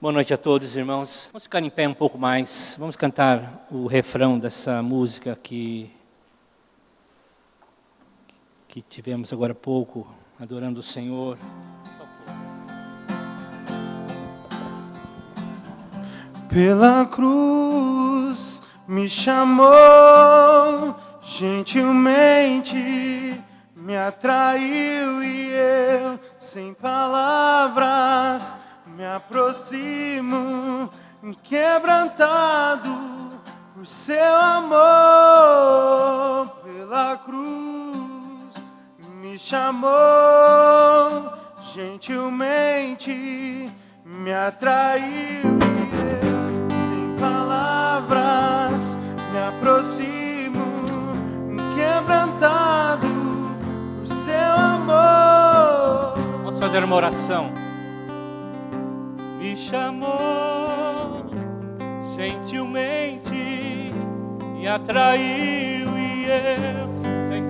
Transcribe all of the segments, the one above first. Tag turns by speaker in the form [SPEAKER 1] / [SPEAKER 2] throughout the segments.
[SPEAKER 1] Boa noite a todos, irmãos. Vamos ficar em pé um pouco mais. Vamos cantar o refrão dessa música que tivemos agora há pouco, adorando o Senhor.
[SPEAKER 2] Pela cruz me chamou, gentilmente me atraiu e eu, sem palavras, me aproximo, quebrantado por seu amor. Pela cruz me chamou, gentilmente me atraiu e eu, sem palavras, me aproximo, quebrantado por seu amor.
[SPEAKER 1] Vamos fazer uma oração. Me chamou, gentilmente me atraiu e eu, sem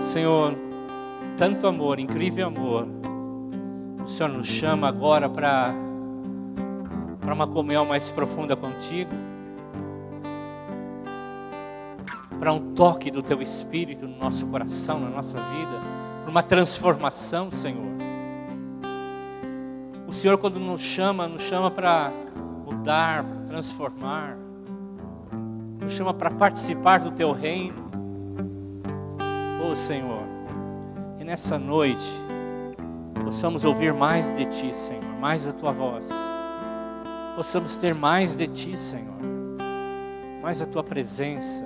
[SPEAKER 1] Senhor, tanto amor, incrível amor. O Senhor nos chama agora para uma comunhão mais profunda contigo, para um toque do Teu Espírito no nosso coração, na nossa vida, para uma transformação, Senhor. O Senhor, quando nos chama para mudar, para transformar, nos chama para participar do Teu reino. Oh, Senhor, e nessa noite possamos ouvir mais de Ti, Senhor, mais a Tua voz. Possamos ter mais de Ti, Senhor, mais a Tua presença.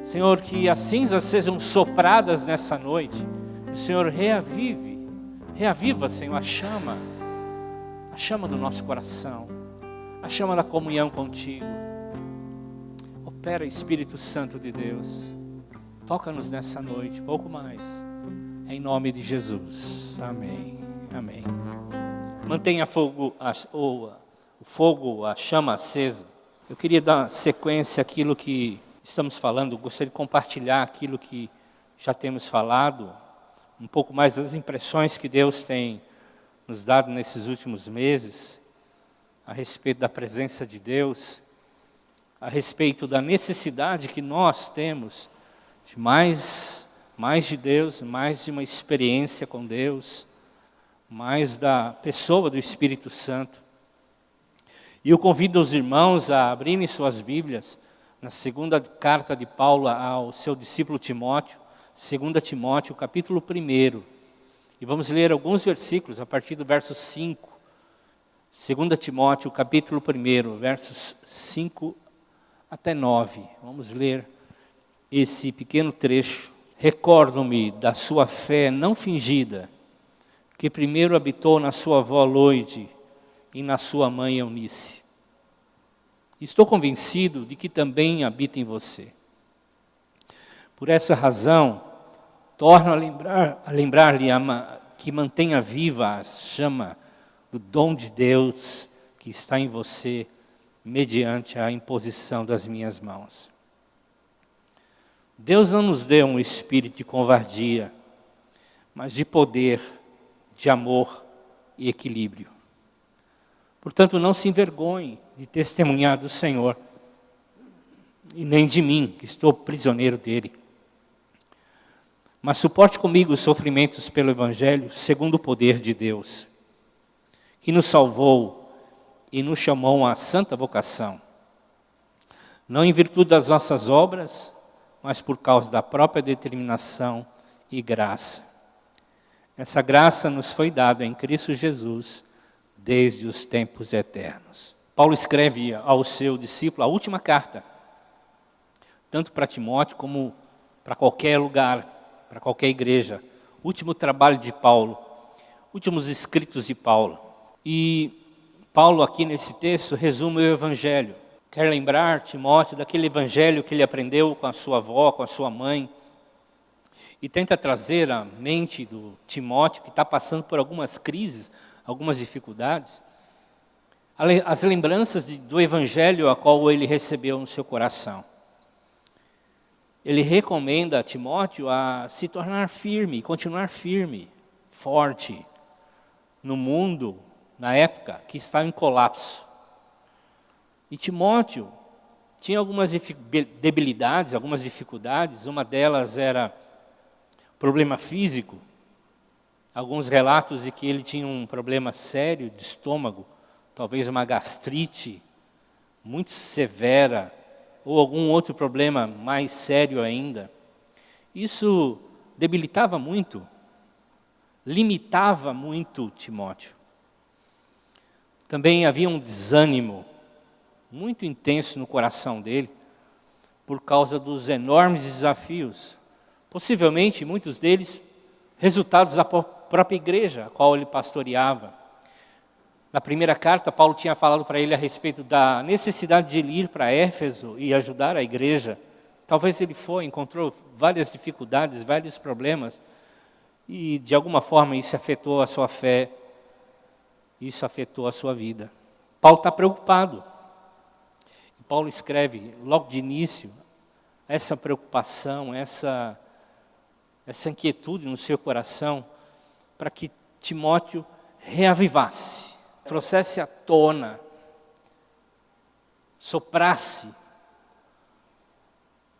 [SPEAKER 1] Senhor, que as cinzas sejam sopradas nessa noite. O Senhor reaviva, Senhor, a chama do nosso coração, a chama da comunhão contigo. Opera, Espírito Santo de Deus, toca-nos nessa noite, pouco mais, em nome de Jesus. Amém, amém. Mantenha o fogo, a chama acesa. Eu queria dar sequência àquilo que estamos falando. Gostaria de compartilhar aquilo que já temos falado, um pouco mais das impressões que Deus tem nos dado nesses últimos meses, a respeito da presença de Deus, a respeito da necessidade que nós temos de mais de Deus, mais de uma experiência com Deus, mais da pessoa do Espírito Santo. E eu convido os irmãos a abrirem suas Bíblias na segunda carta de Paulo ao seu discípulo Timóteo, 2 Timóteo, capítulo 1. E vamos ler alguns versículos a partir do verso 5. 2 Timóteo, capítulo 1, versos 5 até 9. Vamos ler esse pequeno trecho. Recordo-me da sua fé não fingida, que primeiro habitou na sua avó Loide e na sua mãe Eunice. Estou convencido de que também habita em você. Por essa razão, torno a lembrar-lhe que mantenha viva a chama do dom de Deus que está em você, mediante a imposição das minhas mãos. Deus não nos deu um espírito de covardia, mas de poder, de amor e equilíbrio. Portanto, não se envergonhe de testemunhar do Senhor, e nem de mim, que estou prisioneiro dele. Mas suporte comigo os sofrimentos pelo Evangelho, segundo o poder de Deus, que nos salvou e nos chamou à santa vocação, não em virtude das nossas obras, mas por causa da própria determinação e graça. Essa graça nos foi dada em Cristo Jesus desde os tempos eternos. Paulo escreve ao seu discípulo a última carta, tanto para Timóteo como para qualquer lugar, para qualquer igreja. Último trabalho de Paulo, últimos escritos de Paulo. E Paulo aqui nesse texto resume o Evangelho. Quer lembrar Timóteo daquele Evangelho que ele aprendeu com a sua avó, com a sua mãe, e tenta trazer à mente do Timóteo, que está passando por algumas crises, algumas dificuldades, as lembranças do evangelho a qual ele recebeu no seu coração. Ele recomenda a Timóteo a se tornar firme, continuar firme, forte, no mundo, na época, que estava em colapso. E Timóteo tinha algumas debilidades, algumas dificuldades. Uma delas era problema físico. Alguns relatos de que ele tinha um problema sério de estômago, talvez uma gastrite muito severa, ou algum outro problema mais sério ainda. Isso debilitava muito, limitava muito Timóteo. Também havia um desânimo muito intenso no coração dele, por causa dos enormes desafios, possivelmente muitos deles resultados da própria igreja a qual ele pastoreava. Na primeira carta, Paulo tinha falado para ele a respeito da necessidade de ele ir para Éfeso e ajudar a igreja. Talvez ele foi, encontrou várias dificuldades, vários problemas, e de alguma forma isso afetou a sua fé, isso afetou a sua vida. Paulo está preocupado. E Paulo escreve, logo de início, essa preocupação, essa inquietude no seu coração, para que Timóteo reavivasse, trouxesse à tona, soprasse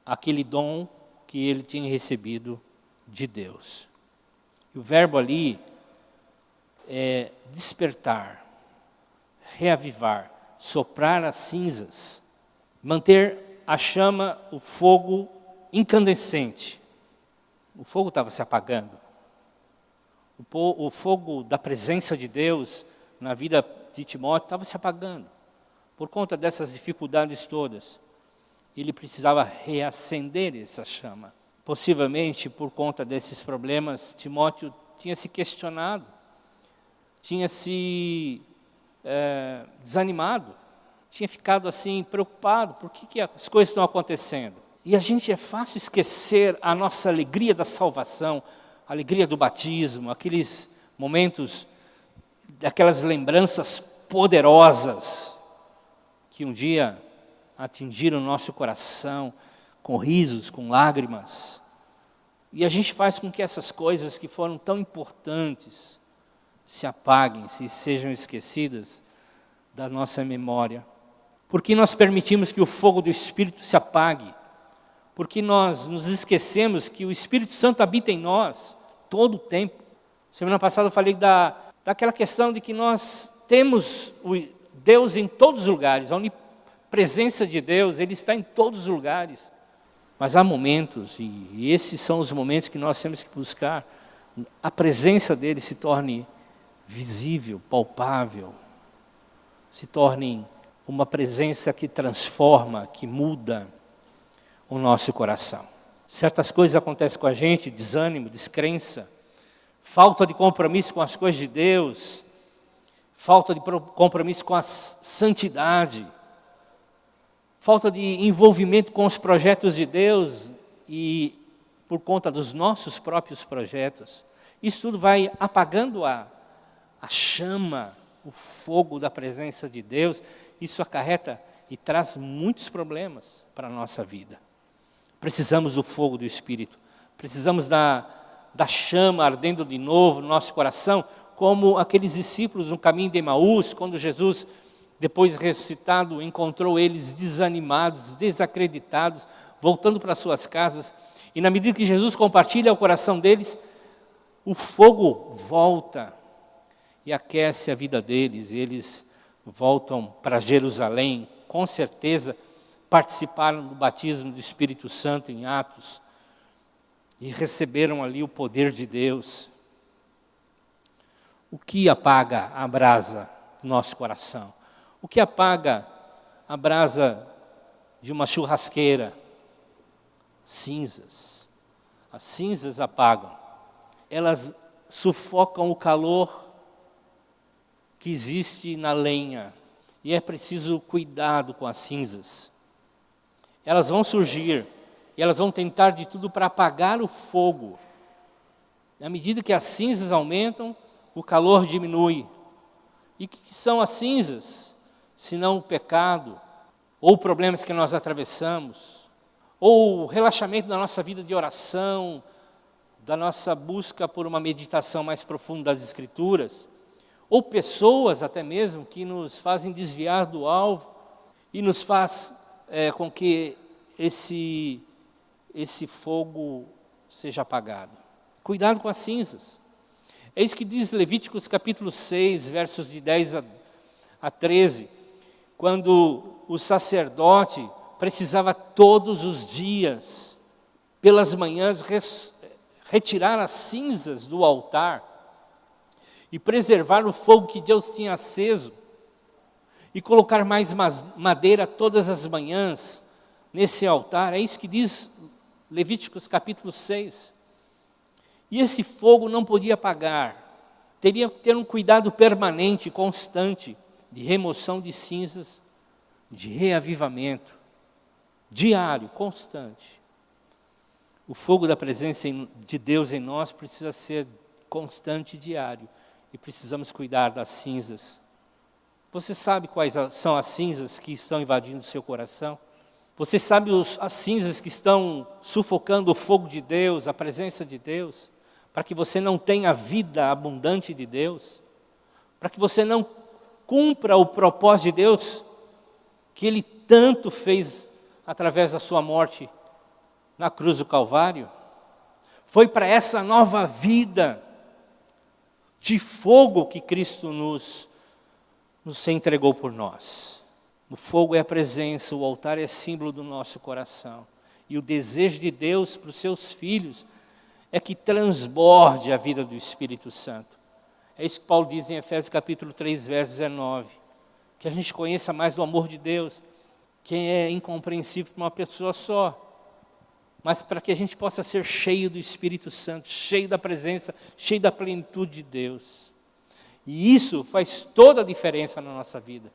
[SPEAKER 1] aquele dom que ele tinha recebido de Deus. E o verbo ali é despertar, reavivar, soprar as cinzas, manter a chama, o fogo incandescente. O fogo estava se apagando. O fogo da presença de Deus na vida de Timóteo estava se apagando. Por conta dessas dificuldades todas, ele precisava reacender essa chama. Possivelmente, por conta desses problemas, Timóteo tinha se questionado, tinha se desanimado, tinha ficado assim preocupado, por que as coisas estão acontecendo? E a gente é fácil esquecer a nossa alegria da salvação, a alegria do batismo, aqueles momentos, aquelas lembranças poderosas que um dia atingiram o nosso coração, com risos, com lágrimas. E a gente faz com que essas coisas que foram tão importantes se apaguem, se sejam esquecidas da nossa memória. Por que nós permitimos que o fogo do Espírito se apague? Porque nós nos esquecemos que o Espírito Santo habita em nós todo o tempo. Semana passada eu falei daquela questão de que nós temos o Deus em todos os lugares, a onipresença de Deus, Ele está em todos os lugares. Mas há momentos, e esses são os momentos que nós temos que buscar, a presença dEle se torne visível, palpável, se torne uma presença que transforma, que muda o nosso coração. Certas coisas acontecem com a gente, desânimo, descrença, falta de compromisso com as coisas de Deus, falta de compromisso com a santidade, falta de envolvimento com os projetos de Deus e por conta dos nossos próprios projetos. Isso tudo vai apagando a chama, o fogo da presença de Deus. Isso acarreta e traz muitos problemas para a nossa vida. Precisamos do fogo do Espírito, precisamos da chama ardendo de novo no nosso coração, como aqueles discípulos no caminho de Emaús, quando Jesus, depois ressuscitado, encontrou eles desanimados, desacreditados, voltando para suas casas. E na medida que Jesus compartilha o coração deles, o fogo volta e aquece a vida deles. Eles voltam para Jerusalém, com certeza participaram do batismo do Espírito Santo em Atos e receberam ali o poder de Deus. O que apaga a brasa do nosso coração? O que apaga a brasa de uma churrasqueira? Cinzas. As cinzas apagam. Elas sufocam o calor que existe na lenha. E é preciso cuidado com as cinzas. Elas vão surgir e elas vão tentar de tudo para apagar o fogo. À medida que as cinzas aumentam, o calor diminui. E o que são as cinzas? senão o pecado, ou problemas que nós atravessamos, ou o relaxamento da nossa vida de oração, da nossa busca por uma meditação mais profunda das Escrituras, ou pessoas até mesmo que nos fazem desviar do alvo e nos faz com que esse fogo seja apagado. Cuidado com as cinzas. É isso que diz Levíticos capítulo 6, versos de 10 a 13, quando o sacerdote precisava todos os dias, pelas manhãs, retirar as cinzas do altar e preservar o fogo que Deus tinha aceso e colocar mais madeira todas as manhãs nesse altar. É isso que diz Levíticos capítulo 6. E esse fogo não podia apagar, teria que ter um cuidado permanente, constante, de remoção de cinzas, de reavivamento, diário, constante. O fogo da presença de Deus em nós precisa ser constante e diário, e precisamos cuidar das cinzas. Você sabe quais são as cinzas que estão invadindo o seu coração? Você sabe as cinzas que estão sufocando o fogo de Deus, a presença de Deus? Para que você não tenha a vida abundante de Deus? Para que você não cumpra o propósito de Deus, que Ele tanto fez através da sua morte na cruz do Calvário? Foi para essa nova vida de fogo que Cristo nos entregou por nós. O fogo é a presença, o altar é símbolo do nosso coração. E o desejo de Deus para os seus filhos é que transborde a vida do Espírito Santo. É isso que Paulo diz em Efésios capítulo 3, verso 19. Que a gente conheça mais do amor de Deus, que é incompreensível para uma pessoa só. Mas para que a gente possa ser cheio do Espírito Santo, cheio da presença, cheio da plenitude de Deus. E isso faz toda a diferença na nossa vida.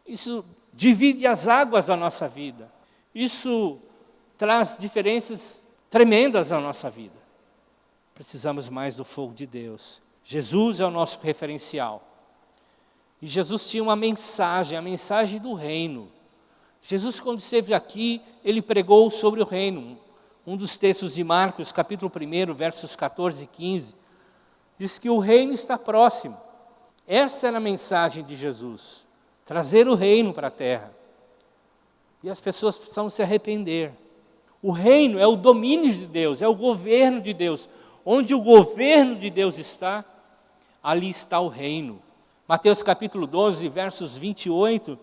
[SPEAKER 1] Isso divide as águas da nossa vida. Isso traz diferenças tremendas na nossa vida. Precisamos mais do fogo de Deus. Jesus é o nosso referencial. E Jesus tinha uma mensagem, a mensagem do reino. Jesus, quando esteve aqui, ele pregou sobre o reino. Um dos textos de Marcos, capítulo 1, versos 14 e 15, diz que o reino está próximo. Essa era a mensagem de Jesus, trazer o reino para a terra. E as pessoas precisam se arrepender. O reino é o domínio de Deus, é o governo de Deus. Onde o governo de Deus está, ali está o reino. Mateus capítulo 12, versos 28,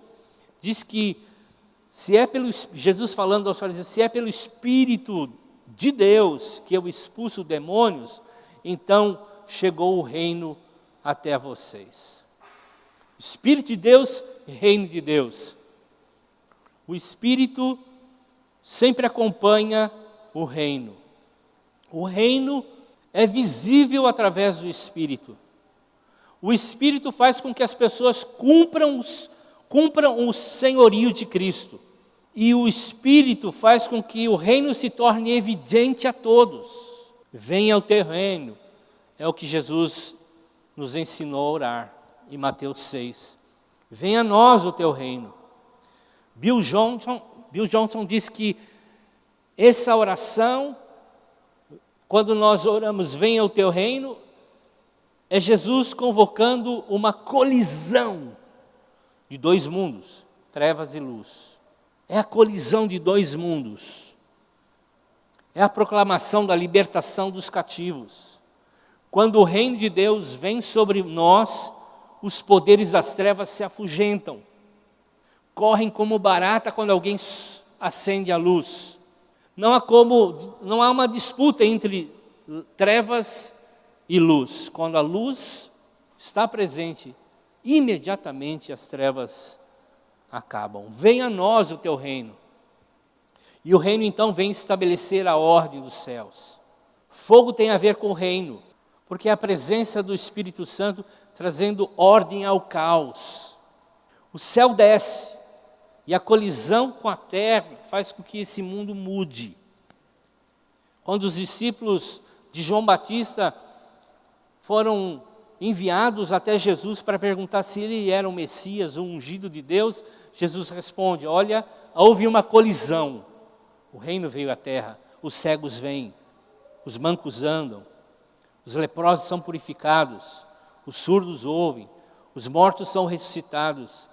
[SPEAKER 1] diz que Jesus falando aos fariseus, se é pelo Espírito de Deus que eu expulso demônios, então chegou o reino até vocês. Espírito de Deus e reino de Deus. O Espírito sempre acompanha o reino. O reino é visível através do Espírito. O Espírito faz com que as pessoas cumpram o senhorio de Cristo. E o Espírito faz com que o reino se torne evidente a todos. Venha o teu reino. É o que Jesus nos ensinou a orar em Mateus 6. Venha a nós o teu reino. Bill Johnson diz que essa oração, quando nós oramos, venha o teu reino, é Jesus convocando uma colisão de dois mundos, trevas e luz. É a colisão de dois mundos. É a proclamação da libertação dos cativos. Quando o reino de Deus vem sobre nós, os poderes das trevas se afugentam. Correm como barata quando alguém acende a não há uma disputa entre trevas e luz. Quando a luz está presente, imediatamente as trevas acabam. Venha a nós o teu reino. E o reino então vem estabelecer a ordem dos céus. Fogo tem a ver com o reino, porque é a presença do Espírito Santo trazendo ordem ao caos. O céu desce e a colisão com a terra faz com que esse mundo mude. Quando os discípulos de João Batista foram enviados até Jesus para perguntar se ele era o Messias, o ungido de Deus, Jesus responde: olha, houve uma colisão, o reino veio à terra, os cegos vêm, os mancos andam, os leprosos são purificados, os surdos ouvem, os mortos são ressuscitados,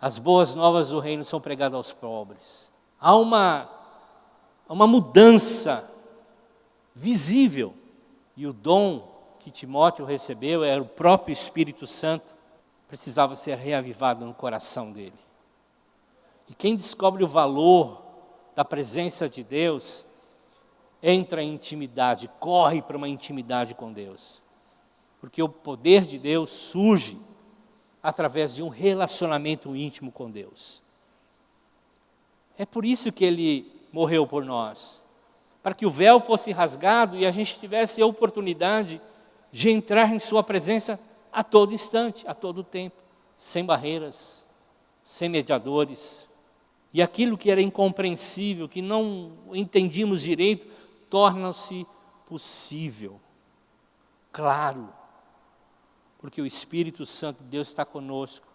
[SPEAKER 1] as boas novas do reino são pregadas aos pobres. Há uma mudança visível, e o dom que Timóteo recebeu era o próprio Espírito Santo, precisava ser reavivado no coração dele. E quem descobre o valor da presença de Deus, entra em intimidade, corre para uma intimidade com Deus. Porque o poder de Deus surge através de um relacionamento íntimo com Deus. É por isso que Ele morreu por nós, para que o véu fosse rasgado e a gente tivesse a oportunidade de entrar em sua presença a todo instante, a todo tempo, sem barreiras, sem mediadores. E aquilo que era incompreensível, que não entendíamos direito, torna-se possível, claro, porque o Espírito Santo de Deus está conosco,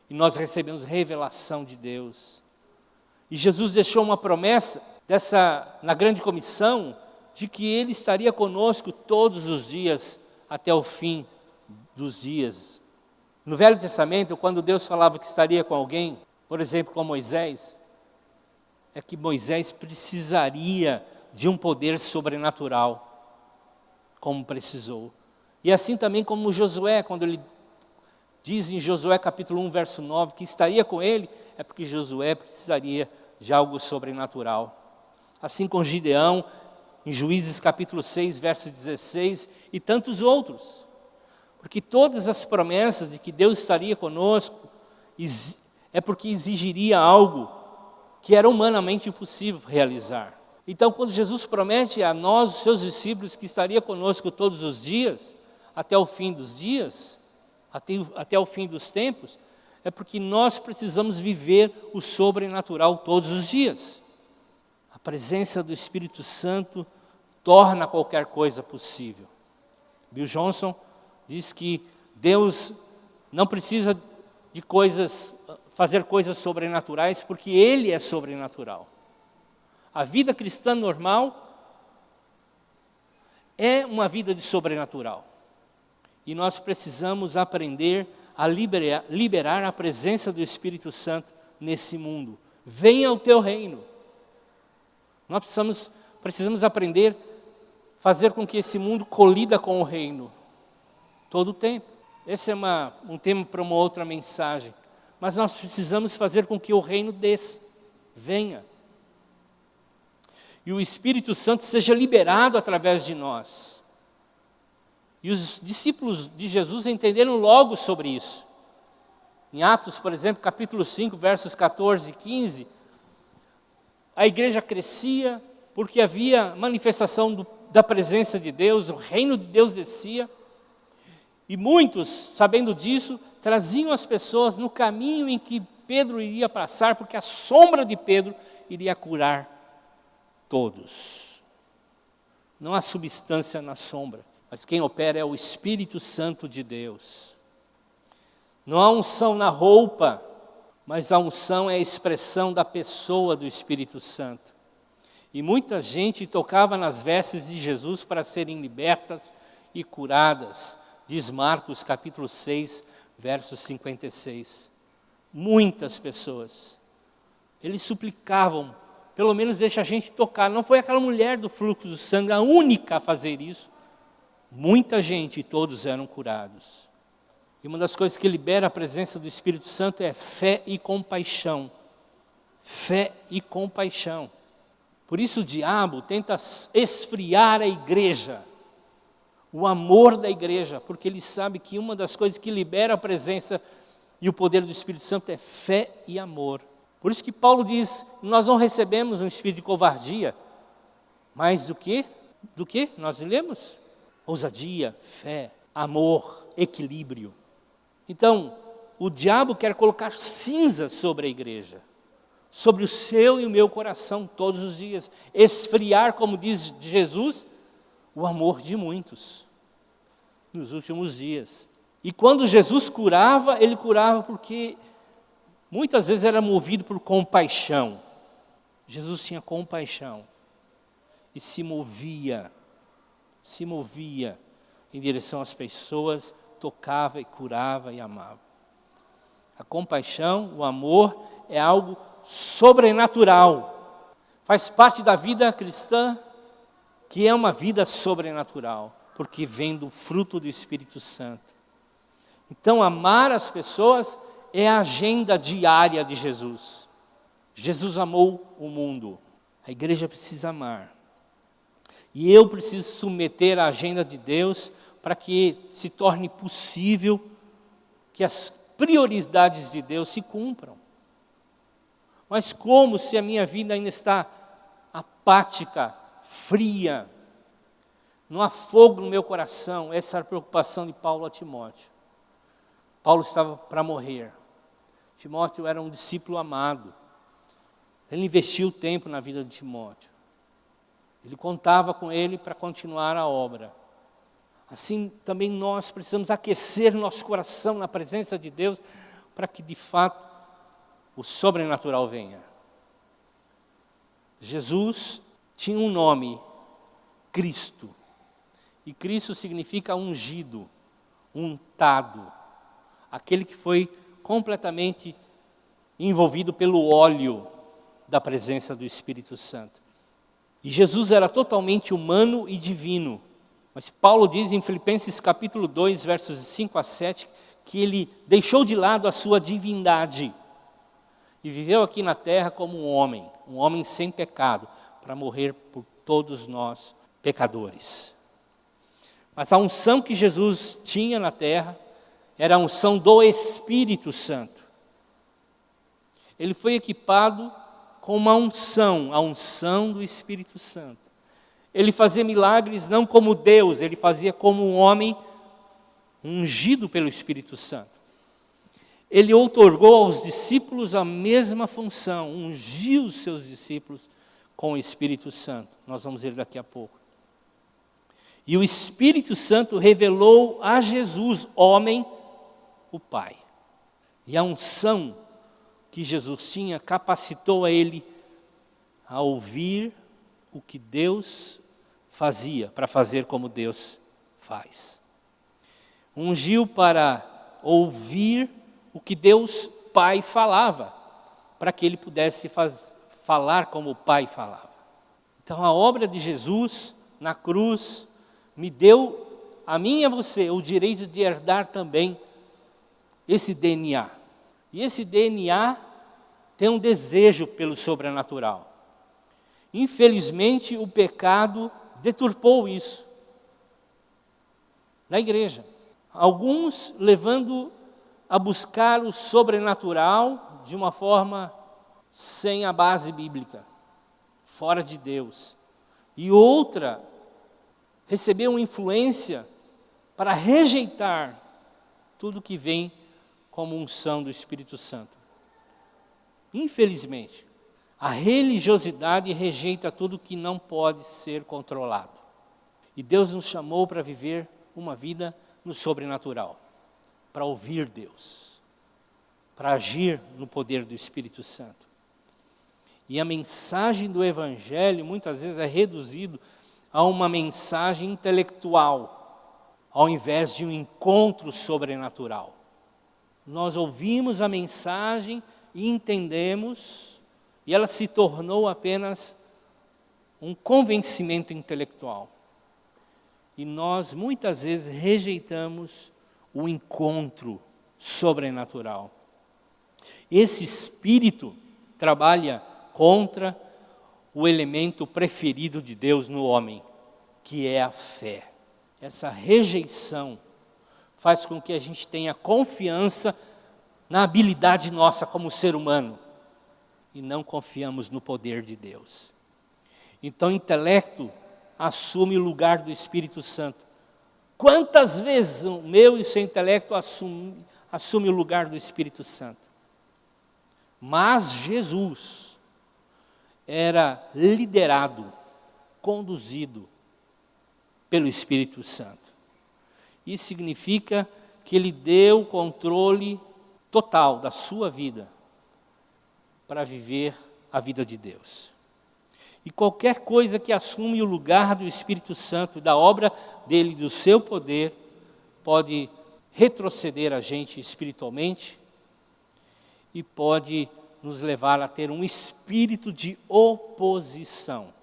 [SPEAKER 1] e nós recebemos revelação de Deus. E Jesus deixou uma promessa na grande comissão, de que Ele estaria conosco todos os dias, até o fim dos dias. No Velho Testamento, quando Deus falava que estaria com alguém, por exemplo, com Moisés, é que Moisés precisaria de um poder sobrenatural, como precisou. E assim também como Josué, quando ele diz em Josué capítulo 1, verso 9, que estaria com ele, é porque Josué precisaria de algo sobrenatural. Assim com Gideão, em Juízes capítulo 6, verso 16, e tantos outros. Porque todas as promessas de que Deus estaria conosco, é porque exigiria algo que era humanamente impossível realizar. Então, quando Jesus promete a nós, os seus discípulos, que estaria conosco todos os dias, até o fim dos dias, até o fim dos tempos, é porque nós precisamos viver o sobrenatural todos os dias. A presença do Espírito Santo torna qualquer coisa possível. Bill Johnson diz que Deus não precisa de fazer coisas sobrenaturais, porque Ele é sobrenatural. A vida cristã normal é uma vida de sobrenatural. E nós precisamos aprender a liberar a presença do Espírito Santo nesse mundo. Venha o teu reino. Nós precisamos aprender a fazer com que esse mundo colida com o reino. Todo o tempo. Esse é um tema para uma outra mensagem. Mas nós precisamos fazer com que o reino desça, venha. E o Espírito Santo seja liberado através de nós. E os discípulos de Jesus entenderam logo sobre isso. Em Atos, por exemplo, capítulo 5, versos 14 e 15, a igreja crescia porque havia manifestação da presença de Deus, o reino de Deus descia. E muitos, sabendo disso, traziam as pessoas no caminho em que Pedro iria passar, porque a sombra de Pedro iria curar todos. Não há substância na sombra, mas quem opera é o Espírito Santo de Deus. Não há unção na roupa, mas a unção é a expressão da pessoa do Espírito Santo. E muita gente tocava nas vestes de Jesus para serem libertas e curadas. Diz Marcos capítulo 6, verso 56. Muitas pessoas. Eles suplicavam, pelo menos deixa a gente tocar. Não foi aquela mulher do fluxo do sangue a única a fazer isso. Muita gente, e todos eram curados. E uma das coisas que libera a presença do Espírito Santo é fé e compaixão. Fé e compaixão. Por isso o diabo tenta esfriar a igreja. O amor da igreja, porque ele sabe que uma das coisas que libera a presença e o poder do Espírito Santo é fé e amor. Por isso que Paulo diz, nós não recebemos um espírito de covardia, mas do que nós lemos? Ousadia, fé, amor, equilíbrio. Então, o diabo quer colocar cinza sobre a igreja, sobre o seu e o meu coração todos os dias, esfriar, como diz Jesus, o amor de muitos. nos últimos dias. E quando Jesus curava, ele curava porque muitas vezes era movido por compaixão. Jesus tinha compaixão e se movia em direção às pessoas, tocava e curava e amava. A compaixão, o amor é algo sobrenatural. Faz parte da vida cristã, que é uma vida sobrenatural, porque vem do fruto do Espírito Santo. Então, amar as pessoas é a agenda diária de Jesus. Jesus amou o mundo. A igreja precisa amar. E eu preciso submeter a agenda de Deus para que se torne possível que as prioridades de Deus se cumpram. Mas como se a minha vida ainda está apática, fria, não há fogo no meu coração? Essa era a preocupação de Paulo a Timóteo. Paulo estava para morrer. Timóteo era um discípulo amado. Ele investiu tempo na vida de Timóteo. Ele contava com ele para continuar a obra. Assim também nós precisamos aquecer nosso coração na presença de Deus para que de fato o sobrenatural venha. Jesus tinha um nome, Cristo. E Cristo significa ungido, untado. Aquele que foi completamente envolvido pelo óleo da presença do Espírito Santo. E Jesus era totalmente humano e divino. Mas Paulo diz em Filipenses capítulo 2, versos 5 a 7, que ele deixou de lado a sua divindade e viveu aqui na terra como um homem sem pecado, para morrer por todos nós pecadores. Mas a unção que Jesus tinha na terra era a unção do Espírito Santo. Ele foi equipado com uma unção, a unção do Espírito Santo. Ele fazia milagres não como Deus, ele fazia como um homem ungido pelo Espírito Santo. Ele outorgou aos discípulos a mesma função, ungiu os seus discípulos com o Espírito Santo. Nós vamos ver daqui a pouco. E o Espírito Santo revelou a Jesus, homem, o Pai. E a unção que Jesus tinha capacitou a ele a ouvir o que Deus fazia, para fazer como Deus faz. Ungiu para ouvir o que Deus Pai falava, para que ele pudesse falar como o Pai falava. Então a obra de Jesus na cruz me deu, a mim e a você, o direito de herdar também esse DNA. E esse DNA tem um desejo pelo sobrenatural. Infelizmente, o pecado deturpou isso na igreja. Alguns levando a buscar o sobrenatural de uma forma sem a base bíblica, fora de Deus. E outra recebeu uma influência para rejeitar tudo que vem como unção do Espírito Santo. Infelizmente, a religiosidade rejeita tudo que não pode ser controlado. E Deus nos chamou para viver uma vida no sobrenatural, para ouvir Deus, para agir no poder do Espírito Santo. E a mensagem do Evangelho muitas vezes é reduzido a uma mensagem intelectual, ao invés de um encontro sobrenatural. Nós ouvimos a mensagem e entendemos, e ela se tornou apenas um convencimento intelectual. E nós muitas vezes rejeitamos o encontro sobrenatural. Esse espírito trabalha contra o elemento preferido de Deus no homem, que é a fé. Essa rejeição faz com que a gente tenha confiança na habilidade nossa como ser humano e não confiamos no poder de Deus. Então o intelecto assume o lugar do Espírito Santo. Quantas vezes o meu e o seu intelecto assume o lugar do Espírito Santo? Mas Jesus era liderado, conduzido pelo Espírito Santo. Isso significa que Ele deu o controle total da sua vida para viver a vida de Deus. E qualquer coisa que assume o lugar do Espírito Santo, da obra dele, do seu poder, pode retroceder a gente espiritualmente e pode nos levar a ter um espírito de oposição.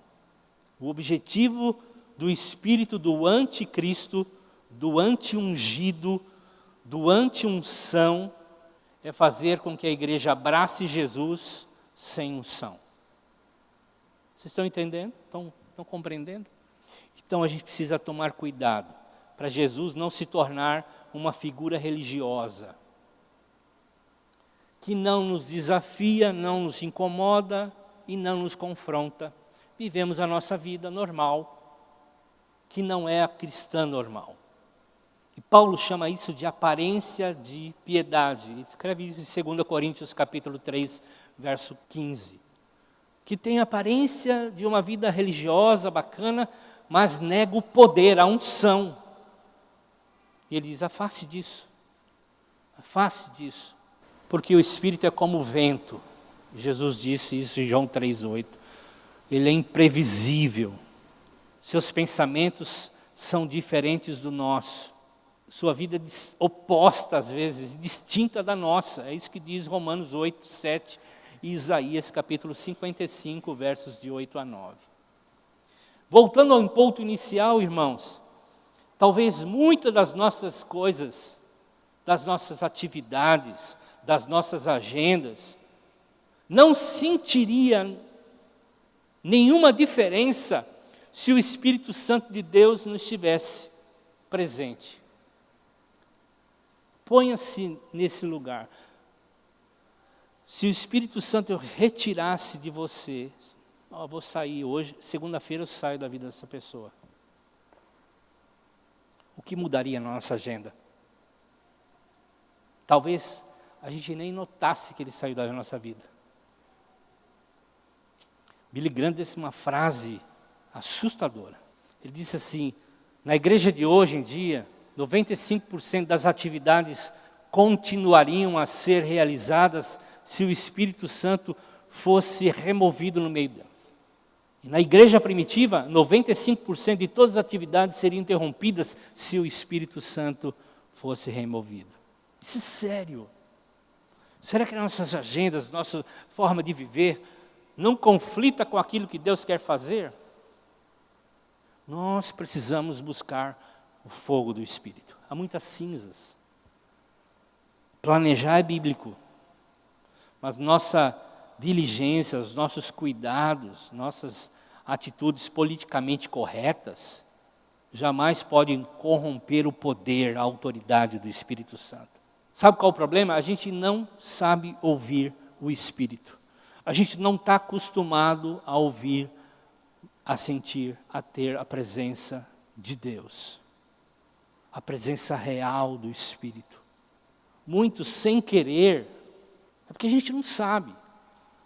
[SPEAKER 1] O objetivo do espírito do anticristo, do anti-ungido, do anti-unção, é fazer com que a igreja abrace Jesus sem unção. Vocês estão entendendo? Estão compreendendo? Então a gente precisa tomar cuidado para Jesus não se tornar uma figura religiosa, que não nos desafia, não nos incomoda e não nos confronta. Vivemos a nossa vida normal, que não é a cristã normal. E Paulo chama isso de aparência de piedade. Ele escreve isso em 2 Coríntios capítulo 3, verso 15. Que tem aparência de uma vida religiosa, bacana, mas nega o poder, a unção. E ele diz, afaste disso. Afaste disso. Porque o Espírito é como o vento. Jesus disse isso em João 3,8. Ele é imprevisível. Seus pensamentos são diferentes do nosso. Sua vida é oposta, às vezes, distinta da nossa. É isso que diz Romanos 8, 7 e Isaías capítulo 55, versos de 8 a 9. Voltando ao ponto inicial, irmãos, talvez muitas das nossas coisas, das nossas atividades, das nossas agendas, não sentiria nenhuma diferença se o Espírito Santo de Deus não estivesse presente. Ponha-se nesse lugar. Se o Espírito Santo retirasse de você, vou sair hoje, segunda-feira eu saio da vida dessa pessoa. O que mudaria na nossa agenda? Talvez a gente nem notasse que ele saiu da nossa vida. Billy Graham disse uma frase assustadora. Ele disse assim, na igreja de hoje em dia, 95% das atividades continuariam a ser realizadas se o Espírito Santo fosse removido no meio delas. E na igreja primitiva, 95% de todas as atividades seriam interrompidas se o Espírito Santo fosse removido. Isso é sério. Será que nossas agendas, nossa forma de viver, não conflita com aquilo que Deus quer fazer? Nós precisamos buscar o fogo do Espírito. Há muitas cinzas. Planejar é bíblico, mas nossa diligência, os nossos cuidados, nossas atitudes politicamente corretas, jamais podem corromper o poder, a autoridade do Espírito Santo. Sabe qual é o problema? A gente não sabe ouvir o Espírito. A gente não está acostumado a ouvir, a sentir, a ter a presença de Deus. A presença real do Espírito. Muitos sem querer, é porque a gente não sabe.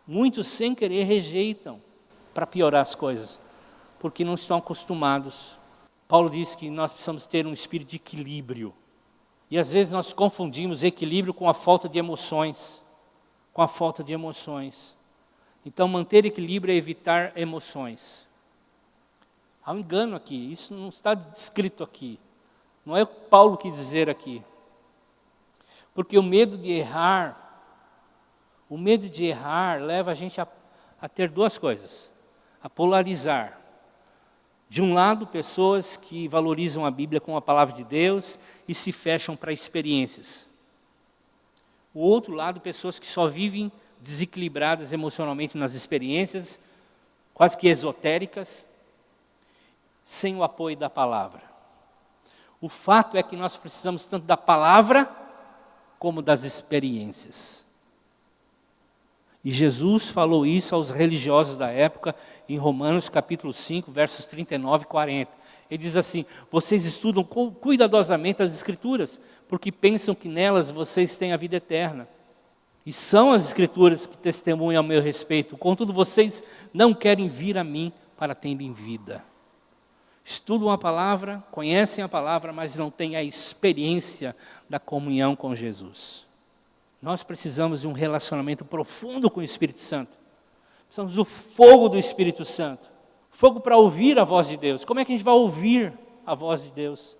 [SPEAKER 1] Muitos sem querer rejeitam para piorar as coisas, porque não estão acostumados. Paulo diz que nós precisamos ter um espírito de equilíbrio. E às vezes nós confundimos equilíbrio com a falta de emoções. Com a falta de emoções. Então manter equilíbrio é evitar emoções. Há um engano aqui, isso não está descrito aqui. Não é o que Paulo quis dizer aqui. Porque o medo de errar leva a gente a ter duas coisas. A polarizar. De um lado, pessoas que valorizam a Bíblia como a palavra de Deus e se fecham para experiências. O outro lado, pessoas que só vivem desequilibradas emocionalmente nas experiências, quase que esotéricas, sem o apoio da palavra. O fato é que nós precisamos tanto da palavra como das experiências. E Jesus falou isso aos religiosos da época em Romanos capítulo 5, versos 39 e 40. Ele diz assim, vocês estudam cuidadosamente as Escrituras, porque pensam que nelas vocês têm a vida eterna. E são as Escrituras que testemunham a meu respeito. Contudo, vocês não querem vir a mim para terem vida. estudam a palavra, conhecem a palavra, mas não têm a experiência da comunhão com Jesus. Nós precisamos de um relacionamento profundo com o Espírito Santo. Precisamos do fogo do Espírito Santo. Fogo para ouvir a voz de Deus. Como é que a gente vai ouvir a voz de Deus?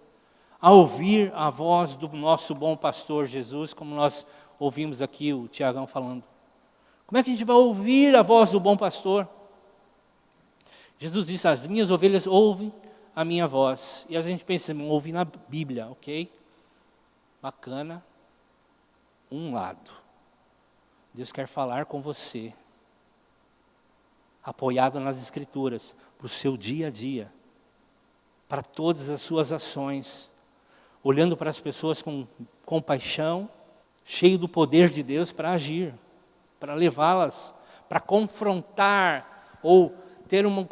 [SPEAKER 1] A ouvir a voz do nosso bom pastor Jesus, como nós ouvimos aqui o Tiagão falando. Como é que a gente vai ouvir a voz do bom pastor? Jesus disse, as minhas ovelhas ouvem a minha voz. E a gente pensa, ouve na Bíblia, ok? Bacana. Um lado. Deus quer falar com você. Apoiado nas Escrituras, para o seu dia a dia. Para todas as suas ações. Olhando para as pessoas com compaixão, cheio do poder de Deus para agir. Para levá-las, para confrontar, ou ter o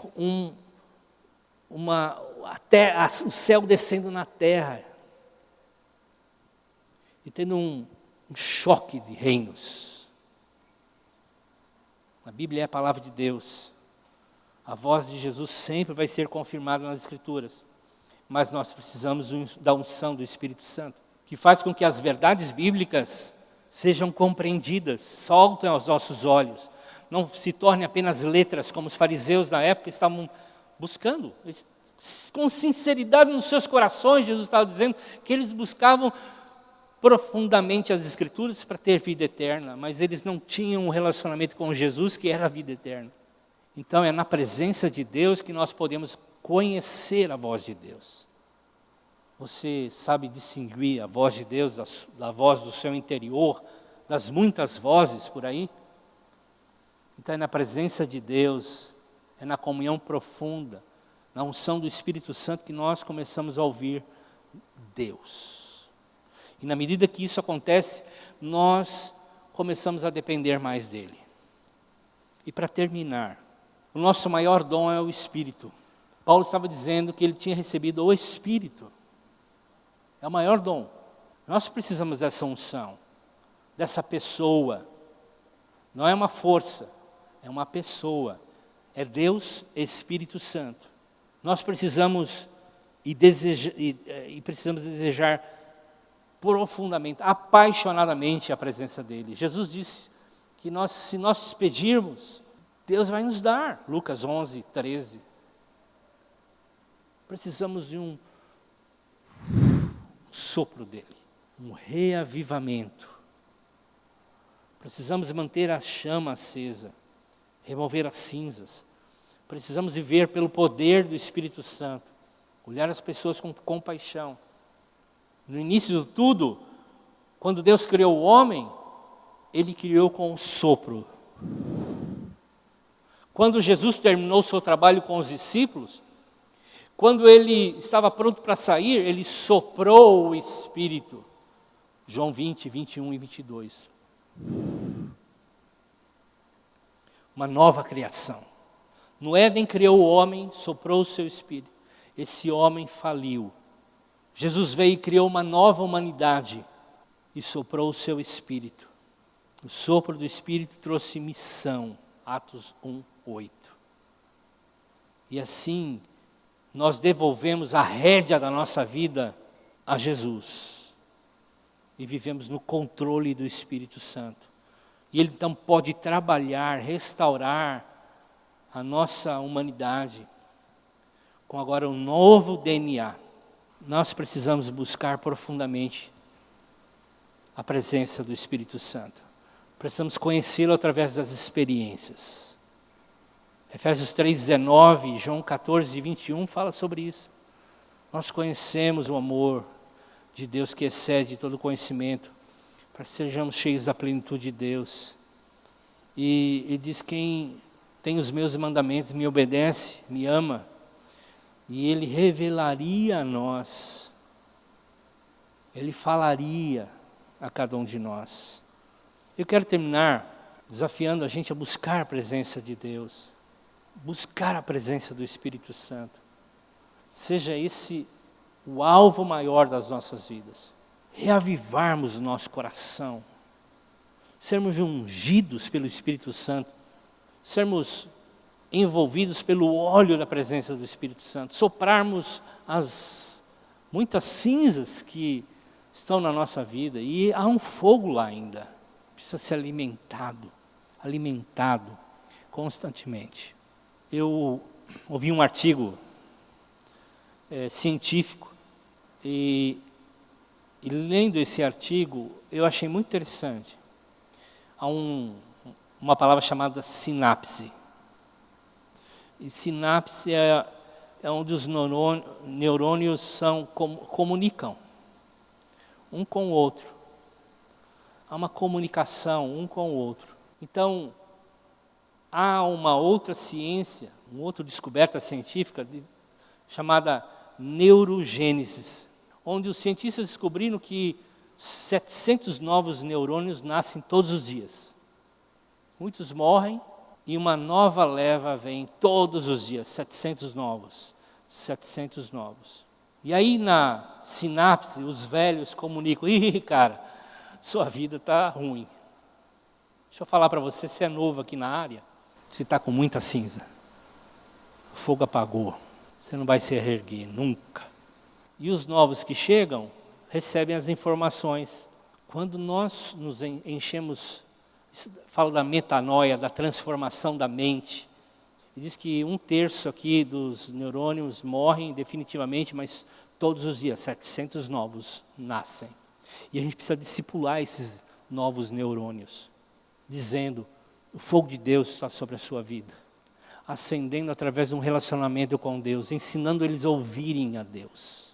[SPEAKER 1] céu descendo na terra. E tendo um choque de reinos. A Bíblia é a palavra de Deus. A voz de Jesus sempre vai ser confirmada nas Escrituras. Mas nós precisamos da unção do Espírito Santo, que faz com que as verdades bíblicas sejam compreendidas, saltem aos nossos olhos. Não se tornem apenas letras, como os fariseus da época estavam buscando. Com sinceridade nos seus corações, Jesus estava dizendo que eles buscavam profundamente as Escrituras para ter vida eterna, mas eles não tinham um relacionamento com Jesus, que era a vida eterna. Então é na presença de Deus que nós podemos conhecer a voz de Deus. Você sabe distinguir a voz de Deus da voz do seu interior, das muitas vozes por aí? Então é na presença de Deus, é na comunhão profunda, na unção do Espírito Santo que nós começamos a ouvir Deus. E na medida que isso acontece, nós começamos a depender mais dEle. E para terminar, o nosso maior dom é o Espírito. Paulo estava dizendo que ele tinha recebido o Espírito. É o maior dom. Nós precisamos dessa unção, dessa pessoa. Não é uma força, é uma pessoa. É Deus Espírito Santo. Nós precisamos precisamos desejar profundamente, apaixonadamente a presença dEle. Jesus disse que se nós pedirmos, Deus vai nos dar. Lucas 11, 13. Precisamos de um sopro dEle, um reavivamento. Precisamos manter a chama acesa, remover as cinzas. Precisamos viver pelo poder do Espírito Santo, olhar as pessoas com compaixão. No início de tudo, quando Deus criou o homem, Ele criou com um sopro. Quando Jesus terminou o seu trabalho com os discípulos, quando Ele estava pronto para sair, Ele soprou o Espírito. João 20, 21 e 22. Uma nova criação. No Éden criou o homem, soprou o seu Espírito. Esse homem faliu. Jesus veio e criou uma nova humanidade e soprou o seu Espírito. O sopro do Espírito trouxe missão. Atos 1, 8. E assim, nós devolvemos a rédea da nossa vida a Jesus. E vivemos no controle do Espírito Santo. E Ele então pode trabalhar, restaurar a nossa humanidade com agora um novo DNA. Nós precisamos buscar profundamente a presença do Espírito Santo. Precisamos conhecê-lo através das experiências. Efésios 3,19 e João 14, 21 fala sobre isso. Nós conhecemos o amor de Deus que excede todo conhecimento, para que sejamos cheios da plenitude de Deus. E diz, quem tem os meus mandamentos, me obedece, me ama, e Ele revelaria a nós, Ele falaria a cada um de nós. Eu quero terminar desafiando a gente a buscar a presença de Deus, buscar a presença do Espírito Santo. Seja esse o alvo maior das nossas vidas. Reavivarmos o nosso coração, sermos ungidos pelo Espírito Santo, sermos envolvidos pelo óleo da presença do Espírito Santo, soprarmos as muitas cinzas que estão na nossa vida, e há um fogo lá ainda, precisa ser alimentado constantemente. Eu ouvi um artigo científico, e lendo esse artigo, eu achei muito interessante. Há uma palavra chamada sinapse. E sinapse é onde os neurônios comunicam um com o outro. Há uma comunicação um com o outro. Então, há uma outra ciência, uma outra descoberta científica chamada neurogênese, onde os cientistas descobriram que 700 novos neurônios nascem todos os dias. Muitos morrem e uma nova leva vem todos os dias, 700 novos. E aí na sinapse, os velhos comunicam: ih, cara, sua vida está ruim. Deixa eu falar para você, se é novo aqui na área, você está com muita cinza. O fogo apagou, você não vai se reerguer nunca. E os novos que chegam, recebem as informações. Quando nós nos enchemos, falo da metanoia, da transformação da mente, e diz que 1/3 aqui dos neurônios morrem definitivamente, mas todos os dias 700 novos nascem. E a gente precisa discipular esses novos neurônios, dizendo: o fogo de Deus está sobre a sua vida, acendendo através de um relacionamento com Deus, ensinando eles a ouvirem a Deus.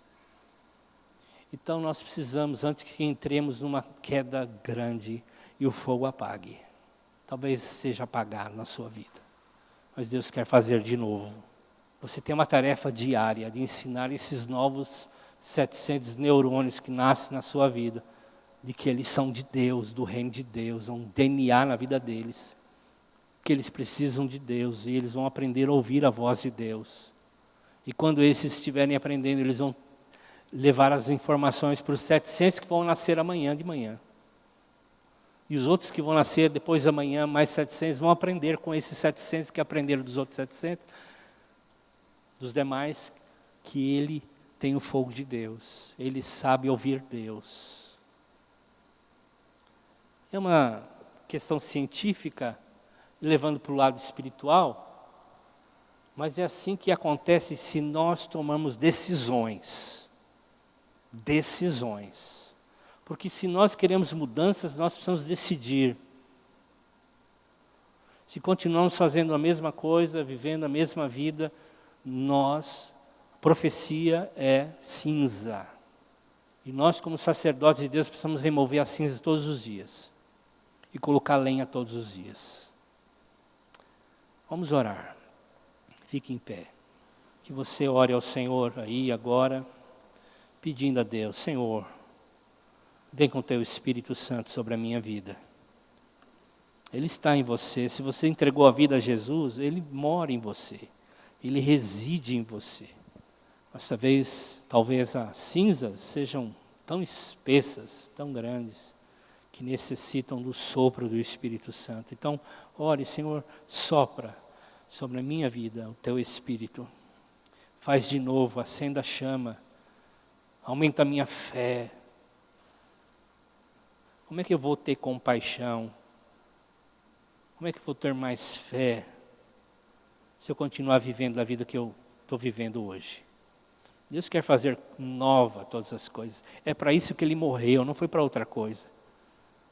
[SPEAKER 1] Então nós precisamos, antes que entremos numa queda grande e o fogo apague, talvez seja apagado na sua vida, mas Deus quer fazer de novo. Você tem uma tarefa diária de ensinar esses novos 700 neurônios que nascem na sua vida, de que eles são de Deus, do reino de Deus, um DNA na vida deles, que eles precisam de Deus, e eles vão aprender a ouvir a voz de Deus. E quando esses estiverem aprendendo, eles vão levar as informações para os 700 que vão nascer amanhã de manhã. E os outros que vão nascer depois da manhã, mais 700, vão aprender com esses 700 que aprenderam dos outros 700, dos demais, que ele tem o fogo de Deus, ele sabe ouvir Deus. É uma questão científica, levando para o lado espiritual, mas é assim que acontece se nós tomamos decisões. Porque se nós queremos mudanças, nós precisamos decidir. Se continuamos fazendo a mesma coisa, vivendo a mesma vida, profecia é cinza. E nós, como sacerdotes de Deus, precisamos remover as cinzas todos os dias. E colocar lenha todos os dias. Vamos orar. Fique em pé. Que você ore ao Senhor aí agora, pedindo a Deus: Senhor, vem com o Teu Espírito Santo sobre a minha vida. Ele está em você. Se você entregou a vida a Jesus, Ele mora em você. Ele reside em você. Mas talvez as cinzas sejam tão espessas, tão grandes, que necessitam do sopro do Espírito Santo. Então, ore: Senhor, sopra sobre a minha vida o Teu Espírito. Faz de novo, acenda a chama. Aumenta a minha fé. Como é que eu vou ter compaixão? Como é que eu vou ter mais fé se eu continuar vivendo a vida que eu estou vivendo hoje? Deus quer fazer nova todas as coisas. É para isso que Ele morreu, não foi para outra coisa.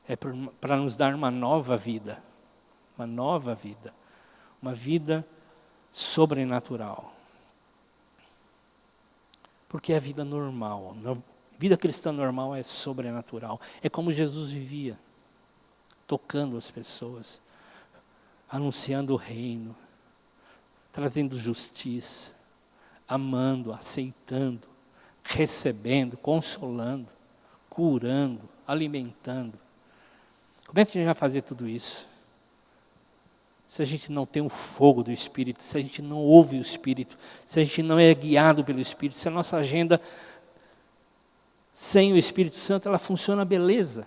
[SPEAKER 1] É para nos dar uma nova vida. Uma nova vida. Uma vida sobrenatural. Porque é a vida normal. A vida cristã normal é sobrenatural. É como Jesus vivia. Tocando as pessoas. Anunciando o reino. Trazendo justiça. Amando, aceitando. Recebendo, consolando. Curando, alimentando. Como é que a gente vai fazer tudo isso? Se a gente não tem o fogo do Espírito, se a gente não ouve o Espírito, se a gente não é guiado pelo Espírito, se a nossa agenda sem o Espírito Santo, ela funciona beleza.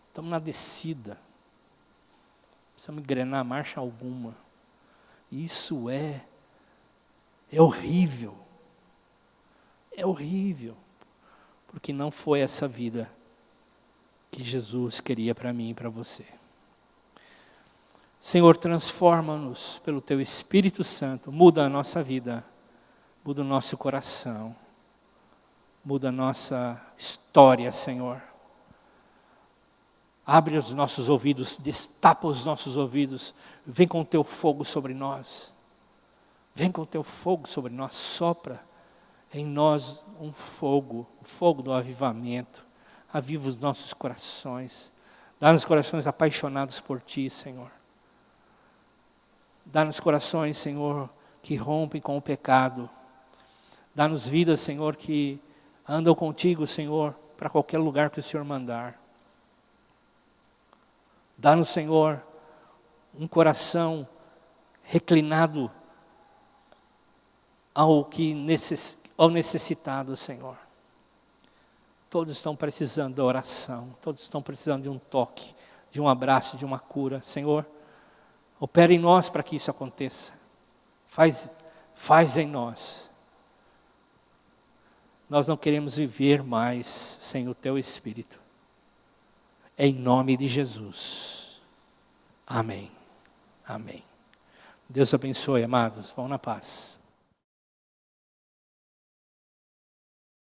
[SPEAKER 1] Estamos na descida. precisamos engrenar marcha alguma. Isso é horrível. É horrível. Porque não foi essa vida que Jesus queria para mim e para você. Senhor, transforma-nos pelo Teu Espírito Santo. Muda a nossa vida. Muda o nosso coração. Muda a nossa história, Senhor. Abre os nossos ouvidos, destapa os nossos ouvidos. Vem com o Teu fogo sobre nós. Vem com o Teu fogo sobre nós. Sopra em nós um fogo, o fogo do avivamento. Aviva os nossos corações. Dá-nos corações apaixonados por Ti, Senhor. Dá-nos corações, Senhor, que rompem com o pecado. Dá-nos vidas, Senhor, que andam contigo, Senhor, para qualquer lugar que o Senhor mandar. Dá-nos, Senhor, um coração reclinado ao necessitado, Senhor. Todos estão precisando da oração, todos estão precisando de um toque, de um abraço, de uma cura. Senhor, opera em nós para que isso aconteça. Faz em nós. Nós não queremos viver mais sem o Teu Espírito. Em nome de Jesus. Amém. Amém. Deus abençoe, amados. Vão na paz.